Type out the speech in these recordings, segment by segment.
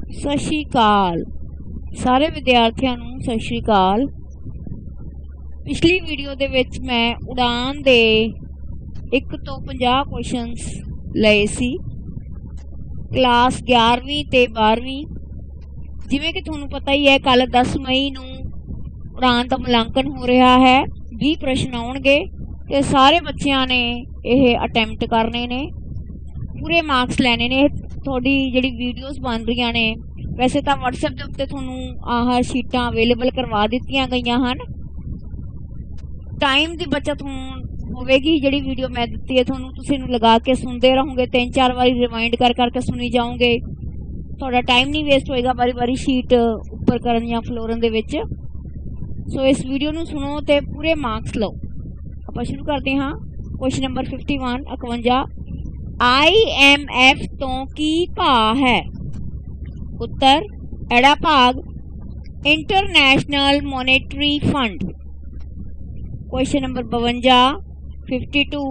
सत श्री अकाल सारे विद्यार्थियों नूं सत श्री अकाल। पिछली वीडियो दे विच मैं उड़ान दे 1 तो 50 क्वेश्चनस लए सी क्लास 11वीं ते 12वीं। जिवें कि तुहानूं पता ही है कल 10 मई नूं उड़ान का मूल्यांकन हो रहा है। 20 प्रश्न आउणगे ते सारे बच्चियां ने यह अटैम्प्ट करने ने, पूरे मार्क्स लैने ने। थोड़ी जिहड़ी वीडियोस बन रही ने वैसे तो WhatsApp के उत्ते तुहानूं आह शीटां अवेलेबल करवा दित्तियां गईयां हन। टाइम की बचत होवेगी। जिहड़ी वीडियो मैं दित्ती है तुहानूं तुसीं इहनूं लगा के सुनते रहोगे, 3-4 बारी रिमाइंड कर करके सुनी जाओगे, थोड़ा टाइम नहीं वेस्ट होएगा बारी बारी शीट उपर करन या फ्लोरन दे विच। सो इस वीडियो नूं सुनो ते पूरे मार्क्स लो। आपां शुरू करते हाँ। क्वेश्चन नंबर 51 IMF तो की भाव है? उत्तर एड़ा भाग international monetary fund. Question number 52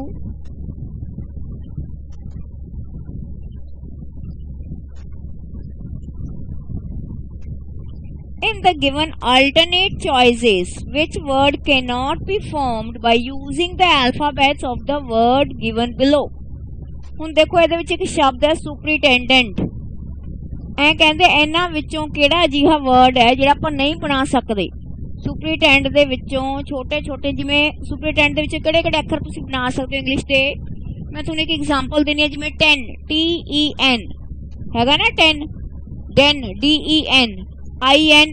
In the given alternate choices, which word cannot be formed by using the alphabets of the word given below? हुण देखो इहदे विच एक शब्द है सुपरिटेंडेंट। ऐ कहंदे इन्हां विचों किहड़ा अजिहा वर्ड है जिहड़ा आपां नहीं बना सकदे। सुपरिटेंड दे विचों छोटे छोटे जिवें सुपरिटेंड दे विच किहड़े-किहड़े अखर तुसीं बना सकदे हो इंग्लिश दे। मैं तुहानूं एक एग्जांपल देनी है, जिवें 10 TEN हैगा ना, 10 DEN DEN IN IN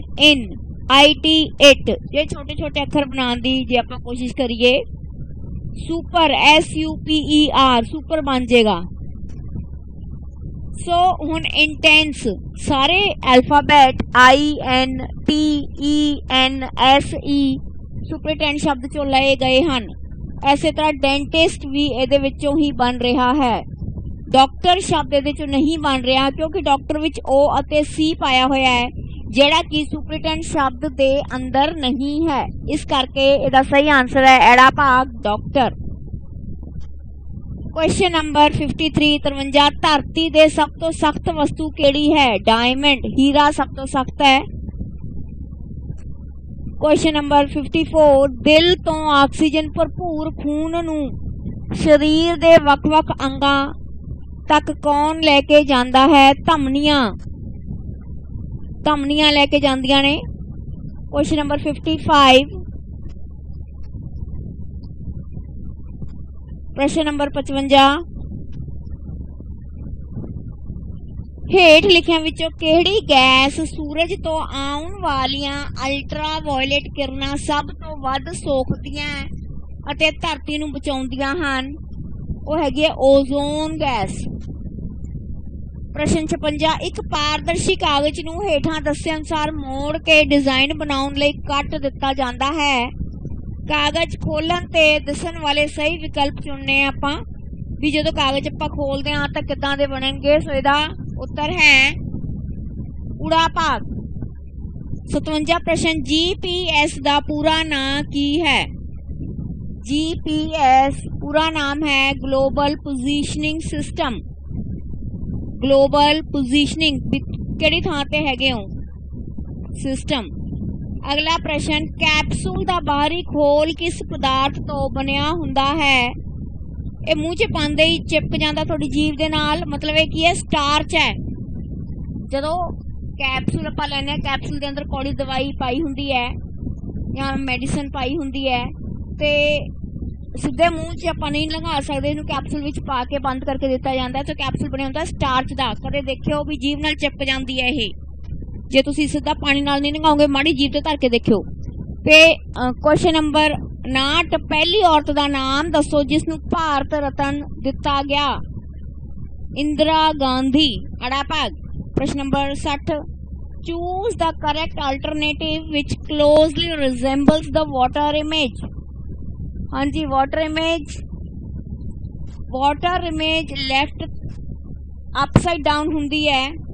IT IT। ये छोटे छोटे अखर बनाने की जे आपां कोशिश करिए, सुपर SUPER सुपर बन जाएगा। सो हुण इंटेंस सारे अल्फाबेट INTENSE सुपरिटेंड शब्द चों लए गए हैं। इसे तरह डेंटिस्ट भी इहदे विचों ही बन रहा है। डॉक्टर शब्द इहदे चों नहीं बन रहा क्योंकि डॉक्टर विच O अते C पाया होया है, जिहड़ा कि सुपरिटेंड शब्द दे अंदर नहीं है। इस करके इहदा सही आंसर है एड़ा भाग डॉक्टर। क्वेश्चन नंबर 53 धरती दे सब तो सख्त वस्तु केड़ी है? डायमंड हीरा सब तो सख्त है। क्वेश्चन नंबर 54 दिल तो ऑक्सीजन भरपूर खून नूं शरीर दे वख-वख अंगां तक कौन लेके जांदा है? धमनियां लेके जांदियां ने। क्वेश्चन नंबर 55 प्रश्न नंबर 55 हेठ लिखियां विचों किहड़ी गैस सूरज तो आउण वालियां अल्ट्रावायलेट किरणां सब तो वध सोखदियां अते धरती नूं बचाउंदियां हन? वो हैगी है ओजोन गैस। प्रश्न 56 एक पारदर्शी कागज नूं हेठां दस्से अनुसार मोड़ के डिजाइन बनाउण लई कट दिता जांदा है। कागज खोलन ते दसन वाले सही विकल्प चुनने आपां भी जदों कागज आपां खोलदे हां तां किदां दे बनणगे। सो इहदा उत्तर है उड़ा भाग। 57 प्रश्न GPS दा पूरा नाम की है? GPS पूरा नाम है global positioning system. Global positioning किहड़ी थां ते हैगे हो? सिस्टम। अगला प्रश्न कैप्सूल दा बाहरी खोल किस पदार्थ तो बनिया हुंदा है? ये मूँह च पांदे ही चिपक जाता थोड़ी जीभ दे नाल, मतलब ये की है? स्टार्च है। जदों कैप्सूल आपां लैने, कैप्सूल दे अंदर कौड़ी दवाई पाई हुंदी है या मैडिसन पाई हुंदी है ते सीधे मूँह च आपां नहीं लंघा सकदे, इहनूं कैप्सूल विच पा के बंद करके दिता जाता है। तो कैप्सूल बनिया हुंदा स्टार्च दा। कदे देखियो भी जीभ नाल चिपक जाती है ये, जे तुसीं सीधा पानी नाल नहीं लंघाओगे, माड़ी जीभ ते धर के देखियो। ते क्वेश्चन नंबर 59 पहली औरत का नाम दसो जिसनूं भारत रत्न दिता गया? इंदिरा गांधी अड़ा भाग। प्रश्न number 60 choose the correct alternative which closely resembles the water image. हाँ जी, water image left upside down हुंदी है।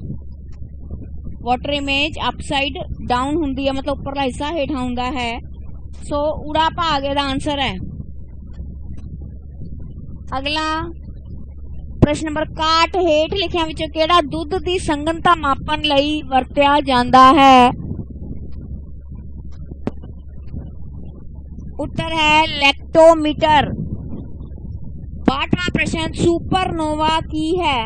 वाटर इमेज अपसाइड डाउन हुंदी है, मतलब उपरला हिस्सा हेठा हुंदा है। सो उड़ा भाग इहदा आंसर है। अगला प्रश्न नंबर 61 हेठ लिखियां विचों किहड़ा दुध की संघनता मापन लई वरतिया जांदा है? उत्तर है लैक्टोमीटर। 62वां प्रश्न सुपरनोवा की है?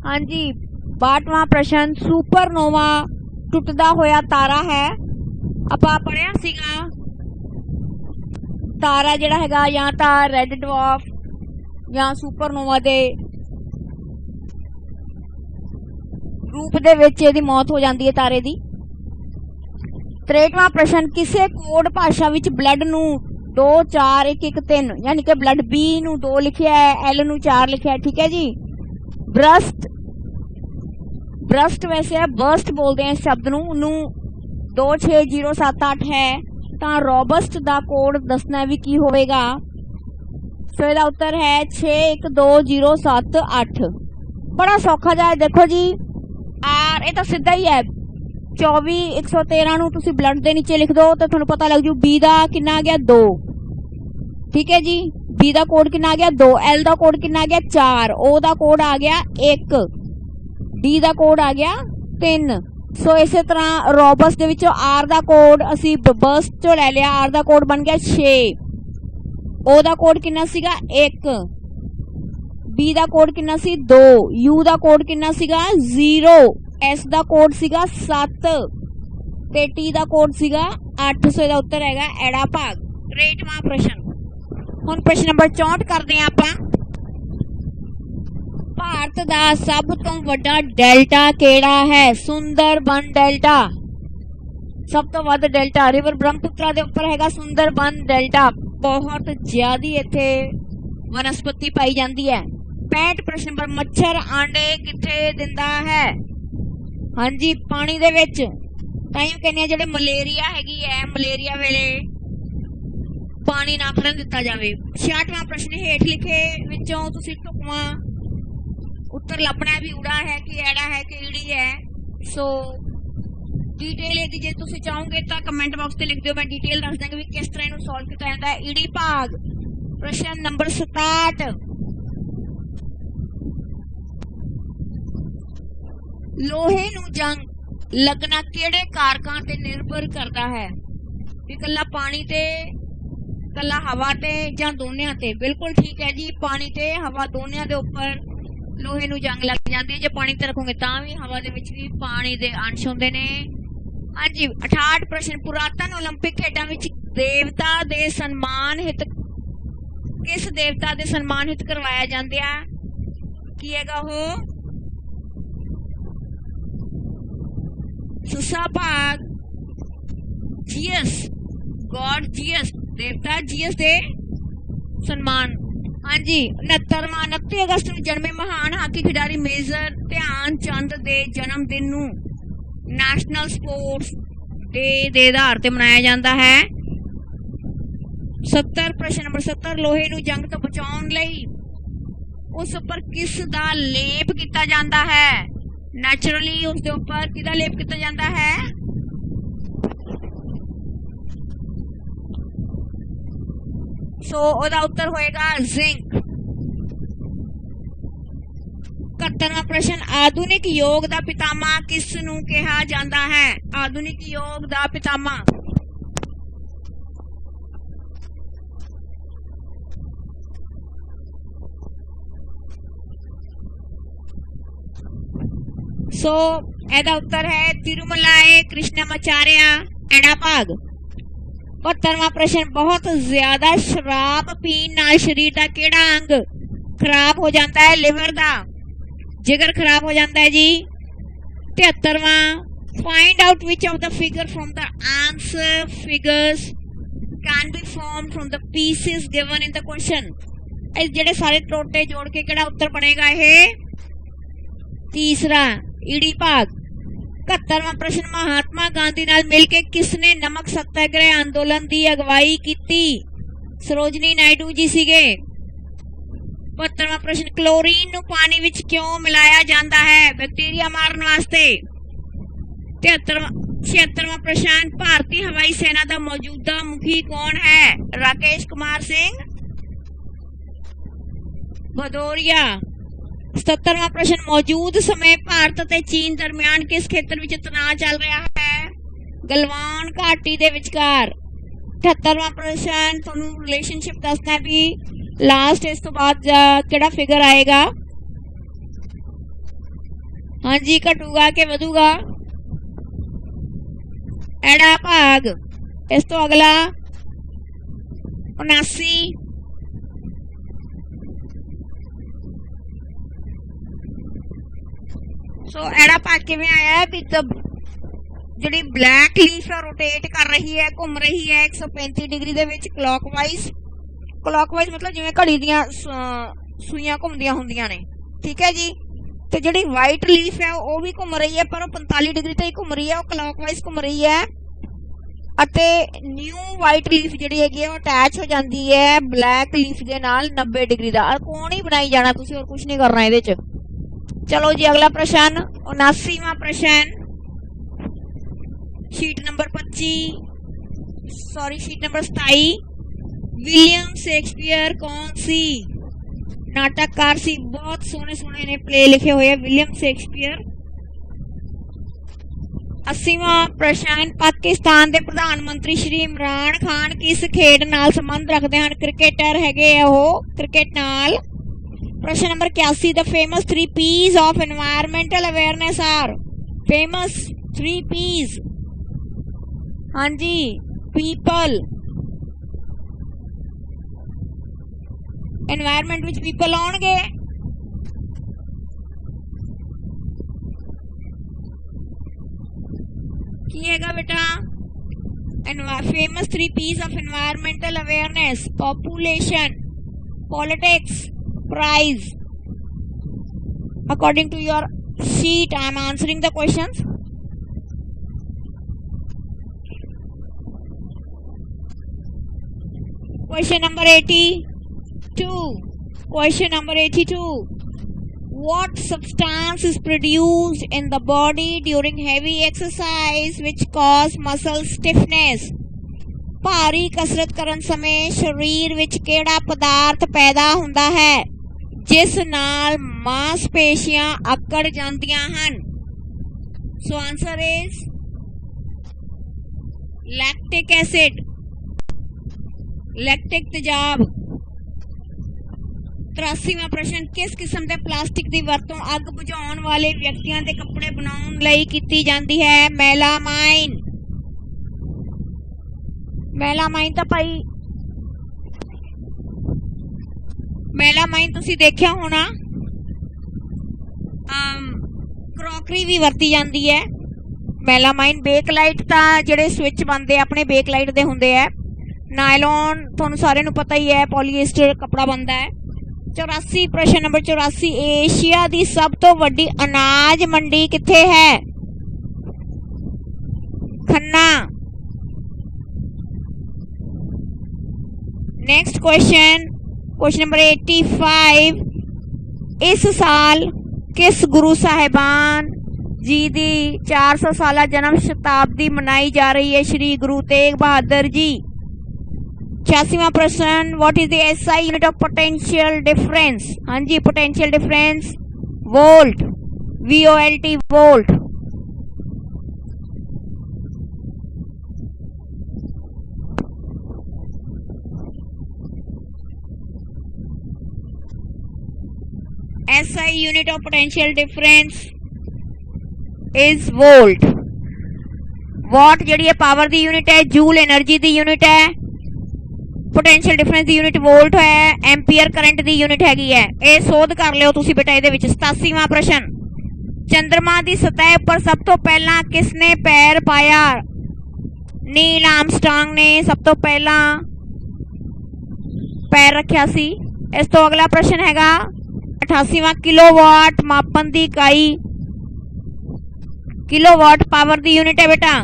हाँ जी, 62वां प्रश्न सुपरनोवा टुटदा होया तारा है। आपां पढ़िया सीगा तारा जिहड़ा हैगा या तां रैड डवार्फ या सुपरनोवा दे रूप दे विच इहदी मौत हो जाती है तारे दी। 63वां प्रश्न किसे कोड भाषा विच ब्लड नू 2 4 1 1 3 यानी कि ब्लड बी नू 2 लिखिया है, एल नू 4 लिखिया है, ठीक है जी। ब्रस्ट ब्रस्ट वैसे है बर्स्ट बोलते हैं इस शब्द नू 26078 है, तो रोबस्ट दा कोड दसना भी की होवेगा। सो इसका उत्तर है 612078। बड़ा सौखा जा है, देखो जी आर ये तो सीधा ही है 24113 नू तुसी ब्लड दे नीचे लिख दो तो तुहानू पता लग जू बी दा कितना आ गया 2, ठीक है जी। बी दा कोड कितना आ गया 2, एल दा कोड कितना आ गया 4, ओ दा कोड आ गया 1, डी दा कोड आ गया 3। सो इस तरह रोबस्ट दे विचों आर दा कोड असी बर्स्ट चो ले लिया, आर दा कोड बन गया 6, ओ दा कोड कितना सीगा 1, बी दा कोड कितना सी 2, यू दा कोड कितना सीगा 0, एस दा कोड सीगा 7 ते टी दा कोड सीगा 8। सो इसका उत्तर हैगा एड़ा भाग। 63वां प्रश्न। हुण प्रश्न नंबर 64 करते हैं आपां। भारत दा सब तो वड्डा डेल्टा केड़ा है? सुंदरबन डेल्टा। सब तो वध डेल्टा रिवर ब्रह्मपुत्रा दे उपर हैगा सुंदरबन डेल्टा। बहुत ज्यादा इत्थे वनस्पति पाई जाती है। 65 प्रश्न नंबर मच्छर आंडे किथे दिंदा है? हाँ जी, पानी दे विच। ताइयों कहने जिहड़े मलेरिया हैगी है, मलेरिया वेले पानी ना खड़न दिता जावे। 66वां प्रश्न हेठ लिखे विचों तुसीं ढुकवां उत्तर लभना है भी उड़ा है कि एड़ा है कि ईड़ी है। सो डिटेल यदि जे तुसीं चाहोगे तो कमेंट बॉक्स ते लिख दिओ, मैं डिटेल दस देंगे भी किस तरह इहनूं सॉल्व किया जाता है। ईड़ी भाग। प्रश्न नंबर 67 लोहे नूं जंग लगना किहड़े कारकां ते निर्भर करता है? भी कल्ला पानी ते, कल्ला हवा ते जां दोनियां ते? बिल्कुल ठीक है जी, पानी ते हवा दोनियां दे उपर लोहे नूं जंग लग जाती है। जे पानी ते रखोगे तां भी हवा दे विच भी पानी दे अंश हुंदे ने। हाँ जी। 68 प्रश्न पुरातन ओलंपिक खेडां विच देवता दे सन्मान हित किस देवता दे सन्मान हित करवाया जांदा है? की हैगा हो? सुसा भाग जीएस, गॉड जीएस, देवता जीएस दे सन्मान। हाँ जी। 29 अगस्त नूं जन्मे महान हाकी खिडारी मेजर ध्यानचंद दे जन्मदिन नूं नैशनल स्पोर्ट्स डे दे आधार ते मनाया जाता है। 70 प्रश्न नंबर 70 लोहे नूं जंग तो बचाउण लई उस पर किस दा लेप किया जाता है? नैचुरली उसके ऊपर किसका लेप किया जाता है? सो ओदा उत्तर होएगा जिंक। 71वां प्रश्न आधुनिक योग दा पितामह किस नूं कहा जाता है? आधुनिक योग दा पितामह। सो एदा उत्तर है तिरुमलाई कृष्णमाचार्य एड़ा भाग। 72वां प्रश्न बहुत ज्यादा शराब पीण नाल शरीर दा केड़ा अंग खराब हो जाता है? लिवर दा, जिगर खराब हो जाता है जी। 73वां find out which of the figure from the answer figures can be form from the pieces given in the question. इस जेड़े सारे टोटे जोड़ के केड़ा उत्तर बनेगा? ये तीसरा ईड़ी भाग। 71वां प्रश्न महात्मा गांधी नाल मिलके किसने नमक सत्याग्रह आंदोलन की अगवाई की? सरोजनी नायडू जी सीगे। 72वां प्रश्न क्लोरीन नूं पानी विच क्यों मिलाया जाता है? बैक्टीरिया मारन वास्ते। 76वां प्रश्न भारतीय हवाई सेना का मौजूदा मुखी कौन है? राकेश कुमार सिंह भदौरिया। 77वां प्रश्न, मौजूद समय भारत ते चीन दरमियान किस खेत्र विच तनाव चल रहा है? गलवान घाटी दे विचकार। 78वां प्रश्न, तुहानू रिलेशनशिप दसना भी लास्ट इस तो बाद केड़ा फिगर आएगा? हाँ जी, घटूगा कि वधूगा? एड़ा भाग। इस तो अगला 79। सो एड़ा भाग किवें आया है? भी जिहड़ी ब्लैक लीफ है रोटेट कर रही है, घूम रही है 135 डिग्री दे विच क्लॉकवाइज। क्लॉकवाइज मतलब जिवें घड़ी दियां सूइयां घुमदियां हुंदियां ने, ठीक है जी। तो जिहड़ी वाइट लीफ है वो भी घूम रही है, पर 45 डिग्री ते ही घूम रही है, वो क्लॉकवाइज घूम रही है। ਅਤੇ न्यू वाइट लीफ जिहड़ी हैगी वो अटैच हो जाती है ब्लैक लीफ के नाल 90 डिग्री का। कौन ही बनाई जाना, तुसीं और कुछ नहीं करना इहदे च। चलो जी अगला प्रश्न, 79वां प्रश्न, sheet number 25 sorry sheet number 27। William Shakespeare कौन सी नाटककार सी? बहुत सोहने सोहने ने प्ले लिखे हुए हैं विलियम शेक्सपियर। 80वां प्रश्न, पाकिस्तान के प्रधानमंत्री श्री इमरान खान किस खेड नाल संबंध रखते हैं? क्रिकेटर हैगे वो क्रिकेट नाल। प्रश्न number 81, the famous 3 P's of environmental awareness are? Famous 3 P's, हाँ जी, पीपल, एनवायरमेंट विच पीपल आउणगे। की हैगा बेटा? Famous 3 P's of environmental awareness, population, politics, prize. According to your sheet I am answering the questions. Question number 82। Question number 82, what substance is produced in the body during heavy exercise which cause muscle stiffness? भारी कसरत करन समय शरीर विच केड़ा पदार्थ पैदा हुंदा है जिस नाल मांसपेशियां अकड़ जांदियां हन? So answer is lactic acid, lactic तेजाब। 83वां प्रश्न, किस किस्म के प्लास्टिक की वरतों अग बुझाउण वाले व्यक्तियों के कपड़े बनाउण लई कीती जाती है? मेलामाइन। मेलामाइन तो भाई मेलामाइन तुसीं देखिया होना, क्रॉकरी भी वरती जाती है मेलामाइन। बेकलाइट तो जिहड़े स्विच बनते अपने बेकलाइट दे हुंदे है। नायलॉन तुहानूं सारिआं नूं पता ही है, पॉलीएस्टर कपड़ा बनता है। 84 प्रश्न नंबर 84, एशिया की सब तो वड्डी अनाज मंडी किथे है? Khanna. Next question, question number 85, इस साल किस गुरु साहिबान जी दी 400 साला जन्म शताब्दी मनाई जा रही है? श्री गुरु तेग बहादुर जी। 86वां प्रश्न, what is the SI unit of potential difference? हाँ जी, potential difference volt, VOLT, volt. SI unit of potential difference is volt. Watt जिहड़ी है पावर दी यूनिट है, जूल एनर्जी दी यूनिट है, पोटेंशियल डिफरेंस दी यूनिट वोल्ट है, एम्पीयर करंट दी यूनिट हैगी है। ये सोध कर लियो तुसी बेटा इहदे विच। 87वां प्रश्न, चंद्रमा की सतह पर सब तो पहला किसने पैर पाया? नील आर्मस्ट्रांग ने सब तो पहला पैर रखा सी। इस तो अगला प्रश्न हैगा 88वां, किलोवाट मापन की इकाई? किलोवाट पावर की यूनिट है बेटा।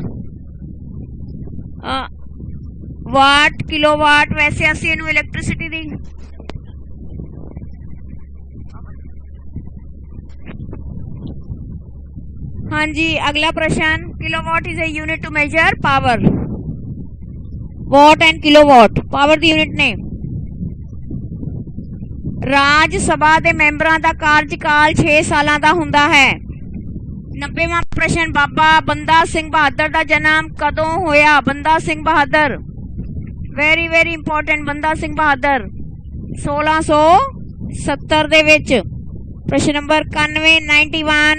वाट, किलोवाट, वैसे असी इनू इलैक्ट्रिसिटी दी हाँ जी। अगला प्रश्न, kilowatt is a unit to measure power. Watt and kilowatt power दी यूनिट ने। ਰਾਜ ਸਭਾ ਦੇ ਮੈਂਬਰਾਂ ਦਾ ਕਾਰਜਕਾਲ 6 ਸਾਲਾਂ ਦਾ ਹੁੰਦਾ ਹੈ। 90ਵਾਂ ਪ੍ਰਸ਼ਨ, ਬਾਬਾ ਬੰਦਾ ਸਿੰਘ ਬਹਾਦਰ ਦਾ ਜਨਮ ਕਦੋਂ ਹੋਇਆ? ਬੰਦਾ Singh Bahadur, very very important, ਬੰਦਾ ਸਿੰਘ ਬਹਾਦਰ 1670 ਦੇ ਵਿੱਚ। ਪ੍ਰਸ਼ਨ ਨੰਬਰ 91 91,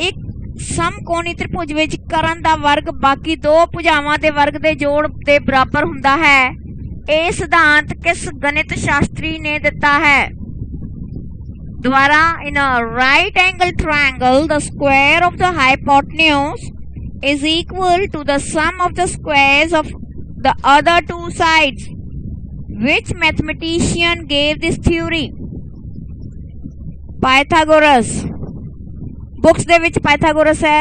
ਇੱਕ ਸਮਕੋਣੀ ਤ੍ਰਿਭੁਜ ਵਿੱਚ ਕਰਨ ਦਾ ਵਰਗ ਬਾਕੀ ਦੋ ਭੁਜਾਵਾਂ ਦੇ ਵਰਗ ਦੇ ਜੋੜ ਦੇ ਬਰਾਬਰ ਹੁੰਦਾ ਹੈ। ਇਹ ਸਿਧਾਂਤ ਕਿਸ ਗਣਿਤ ਸ਼ਾਸਤਰੀ ਨੇ ਦਿੱਤਾ ਹੈ? ਦੁਬਾਰਾ, in a right angle triangle the square of the hypotenuse is equal to the sum of the squares of the other two sides. Which mathematician gave this theory? Pythagoras. Books ਦੇ ਵਿੱਚ ਪਾਇਥਾਗੋਰਸ ਹੈ,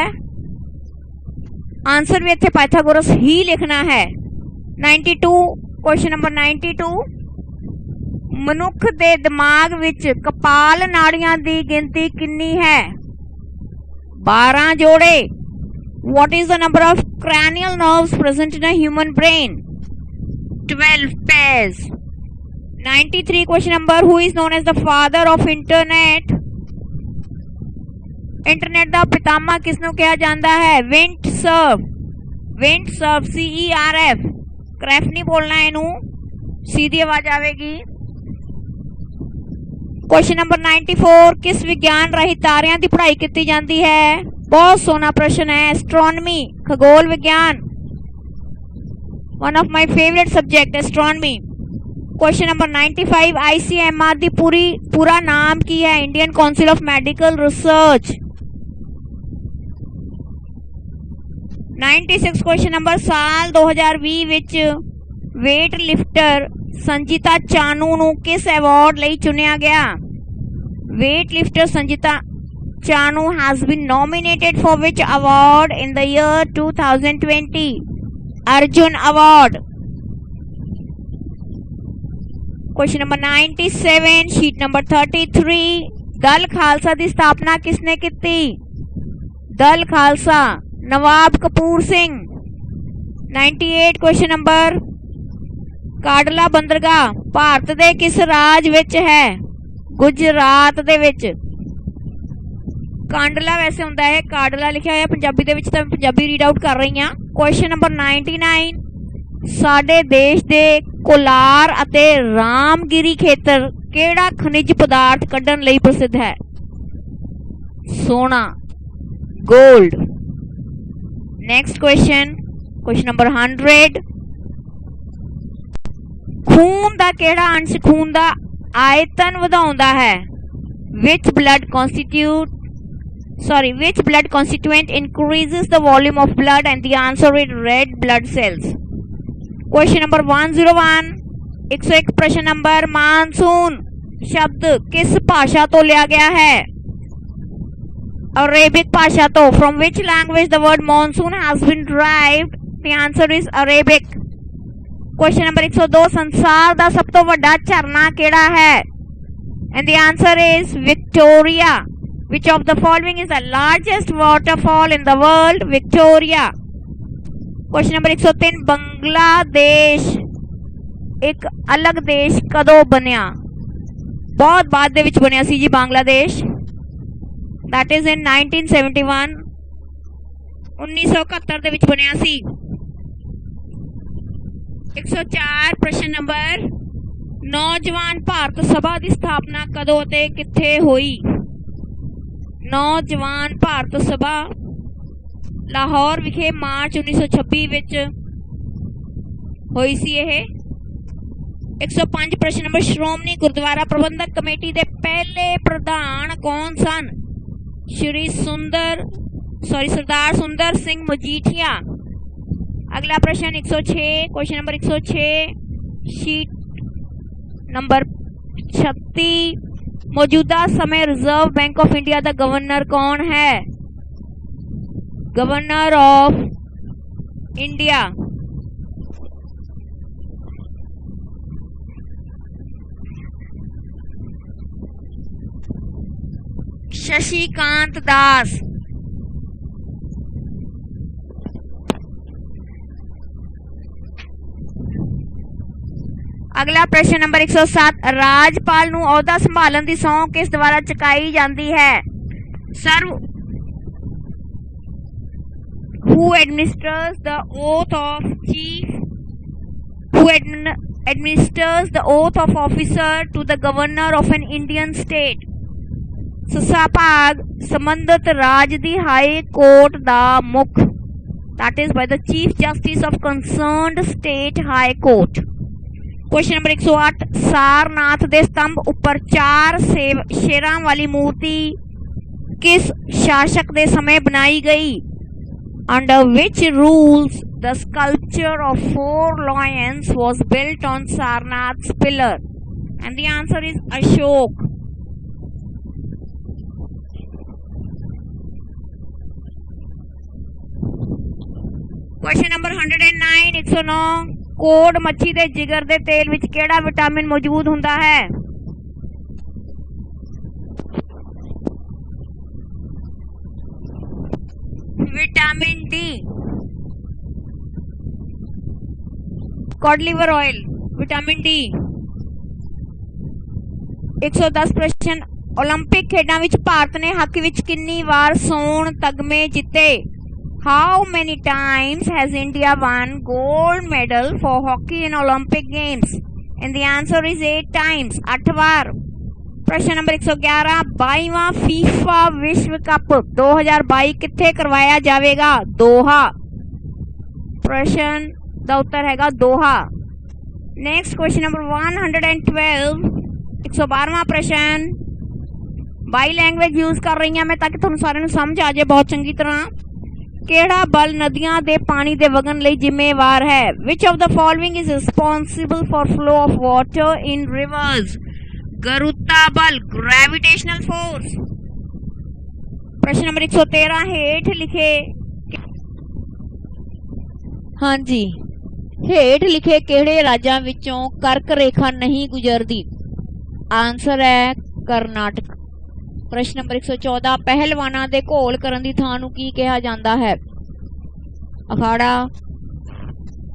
answer ਵੀ ਇੱਥੇ Pythagoras ਹੀ ਲਿਖਣਾ ਹੈ। 92 question number 92, ਮਨੁੱਖ ਦੇ ਦਿਮਾਗ ਵਿੱਚ ਕਪਾਲ ਨਾੜੀਆਂ ਦੀ ਗਿਣਤੀ ਕਿੰਨੀ ਹੈ? 12 ਜੋੜੇ। What is the number of cranial nerves present in a human brain? 12 pairs. 93 question number, who is known as the father of internet? Internet का पितामह किसनों कहा जाता है? विंट सर्फ, विंट सर्फ, CERF, क्रैफ नहीं बोलना, इनू सीधी आवाज आएगी। क्वेश्चन नंबर 94, किस विज्ञान राही तारियां की पढ़ाई की जाती है? बहुत सोहना प्रश्न है, एस्ट्रोनॉमी, खगोल विज्ञान, one of my favourite subject astronomy. Question number 95, ICMR की पूरा नाम की है? Indian council of medical research. 96 question number, साल 2020 विच वेट लिफ्टर संजीता चानू नू किस अवार्ड लई चुनिया गया? Weight lifter Sanjita Chanu has been nominated for which award in the year 2020? Arjun award. Question number 97, sheet number 33, Dal Khalsa की स्थापना किसने की? दल खालसा, नवाब कपूर सिंह। 98 क्वेश्चन नंबर, काडला बंदरगाह भारत दे किस राज विच है? गुजरात दे विच। कांडला वैसे हुंदा है, काडला लिखा है पंजाबी दे विच, तां मैं पंजाबी रीड आउट कर रही हां। क्वेश्चन नंबर 99, साडे देश दे कोलार अते रामगिरी खेतर केड़ा खनिज पदार्थ कड्ढण लई प्रसिद्ध है? सोना, gold. Next question, question number 100, खून दा केड़ा अंश खून दा आयतन वधाउंदा है? Which blood constituent increases the volume of blood? And the answer is red blood cells. Question number 101, 101 प्रश्न नंबर, मानसून शब्द किस भाषा तो लिया गया है? अरेबिक भाषा तो। From which language the word monsoon has been derived? The answer is Arabic. Question number 102, संसार दा सब तो वड्डा झरना केड़ा है? And the answer is Victoria. Which of the following is the largest waterfall in the world? Victoria. Question number 103, Bangladesh एक अलग देश कदों बनिया? बहुत बाद दे विच बनिया सी जी बांग्लादेश। दैट इज इन 1971, 1971 दे विच बनिया सी। 104 प्रश्न नंबर, नौजवान भारत सभा की स्थापना कदों ते किथे हुई? नौजवान भारत सभा लाहौर विखे मार्च 1926 विच हुई सी। 105 प्रश्न नंबर, श्रोमणी गुरुद्वारा प्रबंधक कमेटी के पहले प्रधान कौन सन? श्री सरदार सुंदर सिंह मजीठिया। अगला प्रश्न 106, क्वेश्चन नंबर 106, शीट नंबर 36, मौजूदा समय रिजर्व बैंक ऑफ इंडिया का गवर्नर कौन है? Governor of India. Shashikant Das. अगला प्रश्न नंबर 107, राजपाल ਨੂੰ ਅਹੁਦਾ ਸੰਭਾਲਣ ਦੀ ਸਹੁੰ ਕਿਸ ਦੁਆਰਾ ਚੁਕਾਈ ਜਾਂਦੀ ਹੈ? सर्व who administers the oath of chief who administers the oath of officer to the governor of an Indian state. ਸੱਸਾ ਭਾਗ ਸੰਬੰਧਿਤ ਰਾਜ ਦੀ ਹਾਈ ਕੋਰਟ ਦਾ ਮੁੱਖ, that is by the chief justice of concerned state high court. Question number 108, Sarnath ਦੇ ਸਤੰਭ ਉੱਪਰ 4 ਸ਼ੇਰਾਂ ਵਾਲੀ ਮੂਰਤੀ किस शासक दे समय बनाई गई? Under which rules the sculpture of 4 lions was built on Sarnath's pillar? And the answer is Ashok. Question number 109, 109, code ਮੱਛੀ ਦੇ ਜਿਗਰ ਦੇ ਤੇਲ ਵਿੱਚ ਕਿਹੜਾ ਵਿਟਾਮਿਨ ਮੌਜੂਦ ਹੁੰਦਾ ਹੈ? Vitamin D, cod liver oil, vitamin D. 110 प्रश्न, ओलंपिक खेडों विच भारत ने हॉकी विच कितनी बार स्वर्ण तगमे जीते? How many times has India one gold medal for hockey in Olympic games? And the answer is 8 times, 8 बार। प्रश्न नंबर 111, 22वां फीफा विश्व कप 2022 किथे करवाया जाएगा? दोहा। प्रश्न का उत्तर हैगा दोहा। नेक्स्ट क्वेश्चन नंबर 112, 112वां प्रश्न, बाई लैंग्वेज यूज कर रही हूं मैं ताकि तुहानू सारिਆਂ ਨੂੰ समझ आ जाए बहुत चंगी तरह। ਕਿਹੜਾ ਬਲ ਨਦੀਆਂ ਦੇ ਪਾਣੀ ਦੇ ਵਗਣ ਲਈ ਜ਼ਿੰਮੇਵਾਰ ਹੈ? Which of the following is responsible for flow of water in rivers? गुरुत्वा बल, ग्रेविटेशनल फोर्स। प्रश्न नंबर 113, हेठ लिखे हाँ जी हेठ लिखे किहड़े राज्यां विचों कर्क रेखा नहीं गुजरदी? आंसर है कर्नाटक। प्रश्न नंबर 114, पहलवाना दे घोल करन दी थां नूं की कहा जांदा है? अखाड़ा।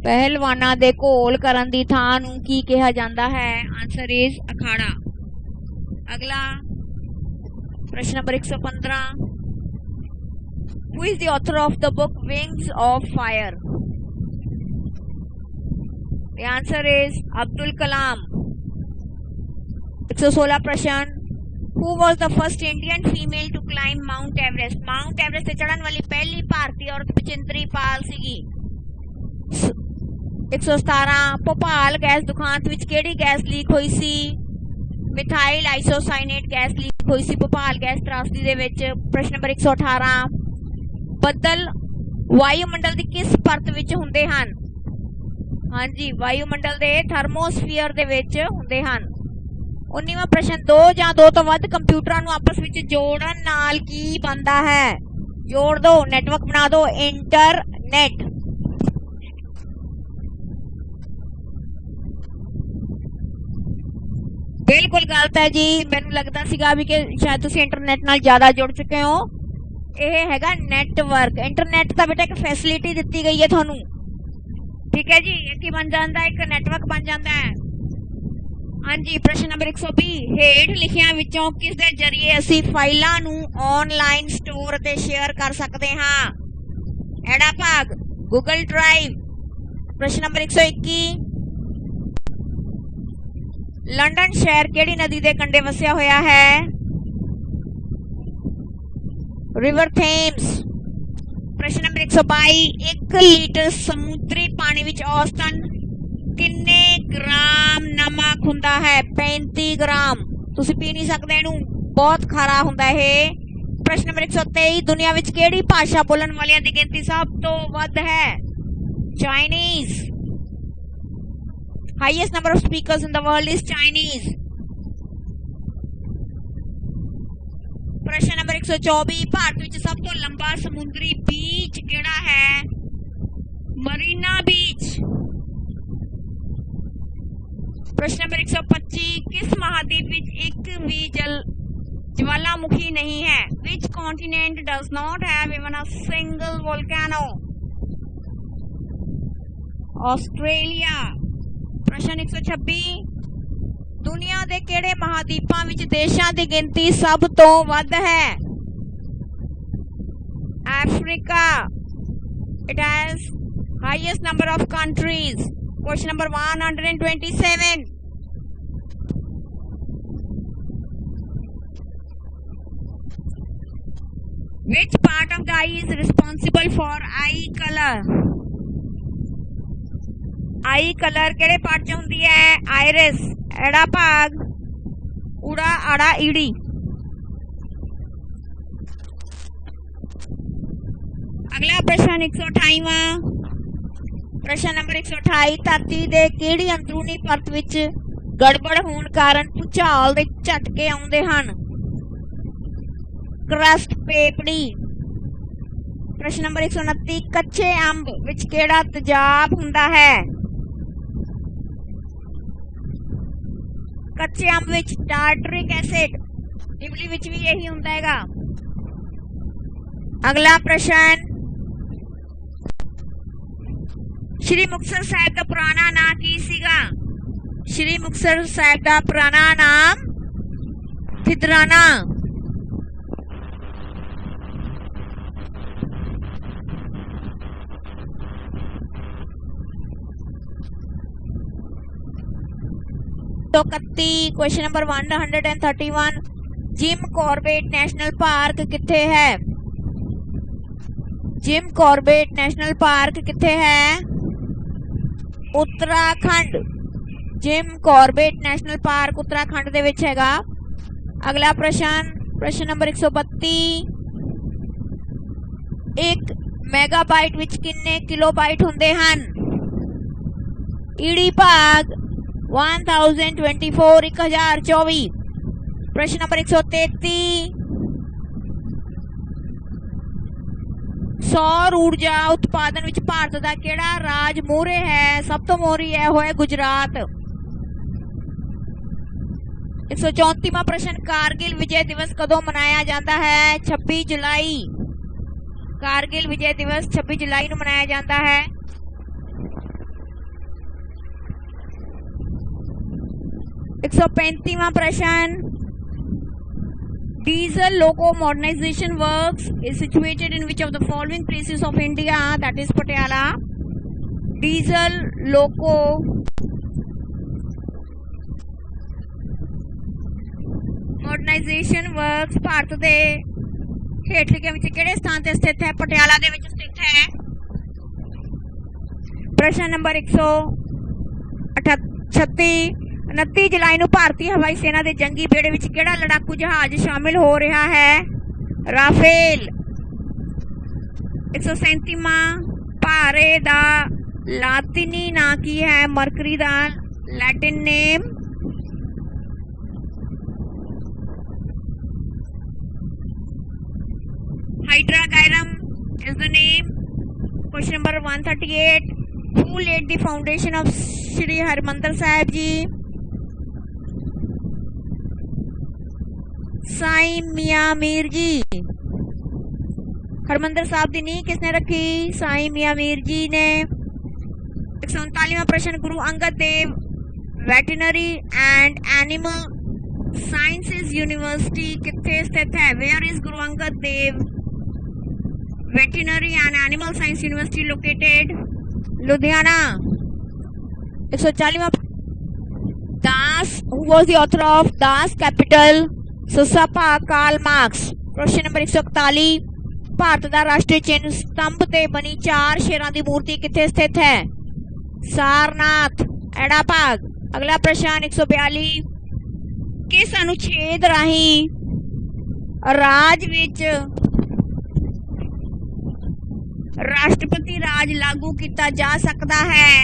पहलवाना दे घोल करन दी थां नूं की कहा जांदा है? आंसर इज अखाड़ा। अगला प्रश्न number 115, Who is the author of the book Wings of Fire? The answer is Abdul Kalam। 116 प्रश्न, Who was the first Indian female to climb Mount Everest? Mount Everest ਤੇ ਚੜ੍ਹਨ ਵਾਲੀ ਪਹਿਲੀ ਭਾਰਤੀ ਔਰਤ ਬਚਿੰਦਰੀ ਪਾਲ ਸੀਗੀ। 117, ਭੋਪਾਲ ਗੈਸ ਦੁਖਾਂਤ ਵਿੱਚ ਕਿਹੜੀ ਗੈਸ ਲੀਕ ਹੋਈ ਸੀ? मिथाइल आइसोसाइनेट गैस लीक हुई सी भोपाल गैस त्रासदी दे विच। प्रश्न नंबर 118, बदल वायुमंडल दी किस परत विच हुंदे हन? हाँ जी वायुमंडल दे थर्मोस्फीयर दे विच हुंदे हन। 19वां प्रश्न, 2 ਜਾਂ 2 ਤੋਂ ਵੱਧ ਕੰਪਿਊਟਰਾਂ ਨੂੰ ਆਪਸ ਵਿੱਚ ਜੋੜਨ ਨਾਲ ਕੀ ਬਣਦਾ है? जोड़ दो, नेटवर्क बना दो, इंटरनेट। बिल्कुल गलत है जी, मैनू लगता सीगा भी कि शायद तुसी इंटरनेट नाल ज़्यादा जुड़ चुके हो। यह हैगा नैटवर्क। इंटरनेट का बेटा एक फैसिलिटी दी गई है थानू, ठीक है जी। एक ही बन जाता है, एक नैटवर्क बन जाता है। हाँ जी प्रश्न नंबर 120, हेठ लिखियां विचों किस दे जरिए असी फाइलां नू ऑनलाइन स्टोर ते शेयर कर सकते हाँ? एड़ा भाग गूगल ड्राइव। प्रश्न नंबर 121, लंडन शहर केड़ी नदी दे कंढे वसिया होया है? River Thames. प्रश्न नंबर 122, 1 लीटर समुद्री पानी विच औसतन किन्ने ग्राम नमक हुंदा है? 35 ग्राम। तुसी पी नहीं सकदे इहनूं, बहुत खारा हुंदा है। प्रश्न नंबर 123, दुनिया विच केड़ी भाषा बोलण वालियां दी गिनती सब तो वध है? Chinese. Highest number of speakers in the world is Chinese. प्रश्न नंबर 124, भारत विच सब तो लंबा समुद्री बीच केड़ा है? मरीना बीच। प्रश्न नंबर 125, किस महाद्वीप विच एक भी ज्वालामुखी नहीं है? Which continent does not have even a single volcano? Australia. प्रश्न 126 दुनिया के किहड़े महाद्वीपां विच देशां दी गिनती सब तो वध है? Africa, it has highest number of countries. Question number 127. Which part of the eye is responsible for eye color? I colour केड़े पार्ट च हुंदी है? आयरिस, एड़ा भाग, उड़ा आड़ा ईड़ी। अगला प्रश्न 128वां। प्रश्न नंबर 128 धरती दे किहड़ी अंदरूनी परत विच गड़बड़ होण कारण भूचाल दे झटके आउंदे हन? क्रस्ट पेपड़ी। प्रश्न नंबर 129 कच्चे अंब विच केड़ा तेजाब हुंदा है? कच्चे अंब विच टार्टरिक एसिड, इमली विच भी यही हुंदा हैगा। अगला प्रश्न श्री मुक्तसर साहिब का पुराना नाम की सीगा? श्री मुक्तसर साहिब का पुराना नाम खिदराना। तो 31 question number 131 Jim Corbett National Park किथे है? जिम कॉर्बेट नेशनल पार्क किथे है? Uttarakhand. Jim Corbett National Park Uttarakhand दे विच हैगा। अगला प्रश्न नंबर 132 एक मेगाबाइट विच किन्ने किलोबाइट हुंदे हन? ईड़ी भाग 1024 1024। प्रश्न नंबर 133 सौर ऊर्जा उत्पादन विच भारत दा केड़ा राज मोहरे है? सब तो मोहरी है वो है गुजरात। 134वां प्रश्न कारगिल विजय दिवस कदों मनाया जाता है? 26 जुलाई। कारगिल विजय दिवस 26 जुलाई नूं मनाया जाता है। 135वां प्रश्न diesel loco modernisation works is situated in which of the following places of India? That is Patiala. Diesel loco modernisation works Bharat दे हेठ लिखे विच किहड़े स्थान ते स्थित है? पटियाला दे विच स्थित है। प्रश्न नंबर 136 29 जुलाई ਨੂੰ ਭਾਰਤੀ ਹਵਾਈ ਸੈਨਾ ਦੇ ਜੰਗੀ ਬੇੜੇ ਵਿੱਚ ਕਿਹੜਾ ਲੜਾਕੂ ਜਹਾਜ਼ ਸ਼ਾਮਿਲ ਹੋ ਰਿਹਾ ਹੈ? ਰਾਫੇਲ। 137ਵਾਂ ਭਾਰੇ ਦਾ ਲਾਤੀਨੀ ਨਾਂ ਕੀ ਹੈ? ਮਰਕਰੀ ਦਾ Latin name hydrargyrum is the name. Question number 138 who laid the foundation of Shri Harmandir Sahib ji? Sai Mian Mir ji. Harmandir Sahib की नींह किसने रखी? साईं मियां मीर जी ने। 139वां प्रश्न Guru Angad Dev veterinary and animal sciences university किथे स्थित है? Where is Guru Angad Dev veterinary and animal science university located? Ludhiana. 140वां दास who was the author of Das Capital? ससापा कार्ल मार्क्स। क्वेश्चन नंबर 141 भारत का राष्ट्रीय चिन्ह स्तंभ ते बनी 4 शेरां दी मूर्ति किथे स्थित है? सारनाथ, एड़ा भाग। अगला प्रश्न 142 किस अनुच्छेद राही राज विच राष्ट्रपति राज लागू किया जा सकता है?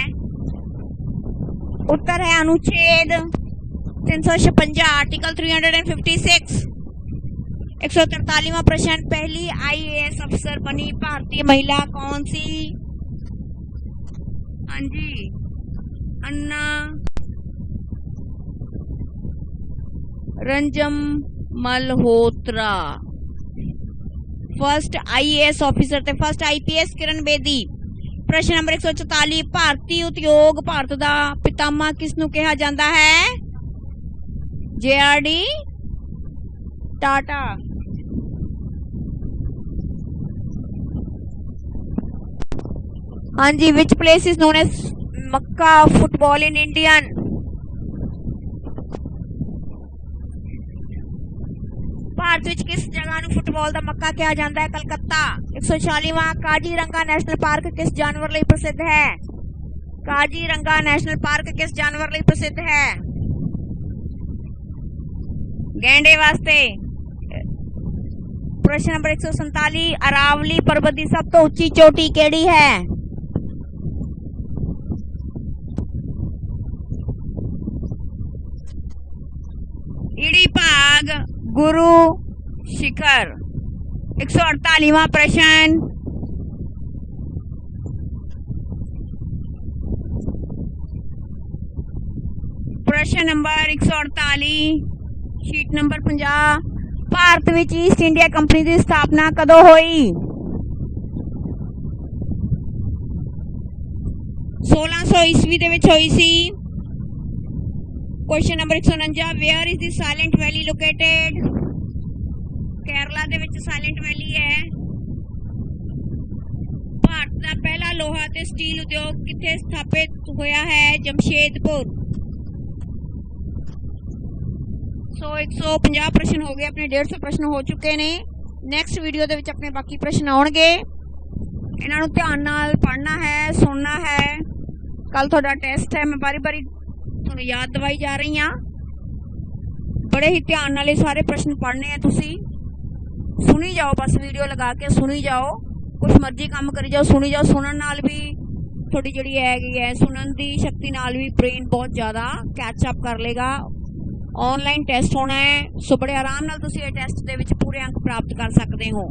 उत्तर है अनुच्छेद 356 आर्टिकल 356। 143वां प्रश्न पहली IAS अफसर बनी भारतीय महिला कौन सी? हाँ जी अन्ना रंजम मल्होत्रा। फर्स्ट IAS ऑफिसर थे फर्स्ट IPS किरण बेदी। ਪ੍ਰਸ਼ਨ ਨੰਬਰ 144 ਭਾਰਤੀ ਉਦਯੋਗ ਭਾਰਤ ਦਾ ਪਿਤਾਮਾ ਕਿਸ ਨੂੰ ਕਿਹਾ ਜਾਂਦਾ ਹੈ? JRD ਟਾਟਾ। ਹਾਂਜੀ, which place is known as Mecca of football in Indian? Bharat ਵਿੱਚ ਕਿਸ ਜਗ੍ਹਾ ਨੂੰ ਫੁੱਟਬਾਲ ਦਾ ਮੱਕਾ ਕਿਹਾ ਜਾਂਦਾ ਹੈ? ਕਲਕੱਤਾ। 146ਵਾਂ ਕਾਜ਼ੀਰੰਗਾ ਨੈਸ਼ਨਲ ਪਾਰਕ ਕਿਸ ਜਾਨਵਰ ਲਈ ਪ੍ਰਸਿੱਧ ਹੈ? ਕਾਜ਼ੀਰੰਗਾ ਨੈਸ਼ਨਲ ਪਾਰਕ ਕਿਸ ਜਾਨਵਰ ਲਈ ਪ੍ਰਸਿੱਧ ਹੈ? ਗੈਂਡੇ ਵਾਸਤੇ। ਪ੍ਰਸ਼ਨ ਨੰਬਰ 147 ਅਰਾਵਲੀ ਪਰਬਤ ਦੀ ਸਭ ਤੋਂ ਉੱਚੀ ਚੋਟੀ ਕਿਹੜੀ ਹੈ? ਈੜੀ ਭਾਗ गुरु शिखर। 148वां प्रश्न प्रश्न नंबर 148 शीट नंबर 50 ਭਾਰਤ ਵਿੱਚ ਈਸਟ ਇੰਡੀਆ ਕੰਪਨੀ ਦੀ ਸਥਾਪਨਾ ਕਦੋਂ ਹੋਈ? 1600 ਈਸਵੀ ਦੇ ਵਿੱਚ ਹੋਈ ਸੀ। Question number 149 where is the Silent Valley located? Kerala ਦੇ ਵਿੱਚ ਸਾਇਲੈਂਟ ਵੈਲੀ ਹੈ। ਭਾਰਤ ਦਾ ਪਹਿਲਾ ਲੋਹਾ ਤੇ ਸਟੀਲ ਉਦਯੋਗ ਕਿੱਥੇ ਸਥਾਪਿਤ ਹੋਇਆ ਹੈ? ਜਮਸ਼ੇਦਪੁਰ। ਸੋ 150 ਪ੍ਰਸ਼ਨ ਹੋ ਗਏ, ਆਪਣੇ 150 ਪ੍ਰਸ਼ਨ ਹੋ ਚੁੱਕੇ ਨੇ। ਨੈਕਸਟ ਵੀਡੀਓ ਦੇ ਵਿੱਚ ਆਪਣੇ ਬਾਕੀ ਪ੍ਰਸ਼ਨ ਆਉਣਗੇ, ਇਹਨਾਂ ਨੂੰ ਧਿਆਨ ਨਾਲ ਪੜ੍ਹਨਾ ਹੈ, ਸੁਣਨਾ ਹੈ। ਕੱਲ ਤੁਹਾਡਾ ਟੈਸਟ ਹੈ, ਮੈਂ ਬਾਰੀ ਤੁਹਾਨੂੰ ਯਾਦ ਦਵਾਈ ਜਾ ਰਹੀ ਹਾਂ। ਬੜੇ ਹੀ ਧਿਆਨ ਨਾਲ ਇਹ ਸਾਰੇ ਪ੍ਰਸ਼ਨ ਪੜ੍ਹਨੇ ਆ, ਤੁਸੀਂ ਸੁਣੀ ਜਾਓ, ਬਸ ਵੀਡੀਓ ਲਗਾ ਕੇ ਸੁਣੀ ਜਾਓ, ਕੁਛ ਮਰਜ਼ੀ ਕੰਮ ਕਰੀ ਜਾਓ, ਸੁਣੀ ਜਾਓ। ਸੁਣਨ ਨਾਲ ਵੀ ਤੁਹਾਡੀ ਜਿਹੜੀ ਹੈਗੀ ਹੈ, ਸੁਣਨ ਦੀ ਸ਼ਕਤੀ ਨਾਲ ਵੀ ਬ੍ਰੇਨ ਬਹੁਤ ਜ਼ਿਆਦਾ ਕੈਚ ਅਪ ਕਰ ਲੇਗਾ। ਆਨਲਾਈਨ ਟੈਸਟ ਹੋਣਾ ਹੈ, ਸੋ ਬੜੇ ਆਰਾਮ ਨਾਲ ਤੁਸੀਂ ਇਹ ਟੈਸਟ ਦੇ ਵਿੱਚ ਪੂਰੇ ਅੰਕ ਪ੍ਰਾਪਤ ਕਰ ਸਕਦੇ ਹੋ।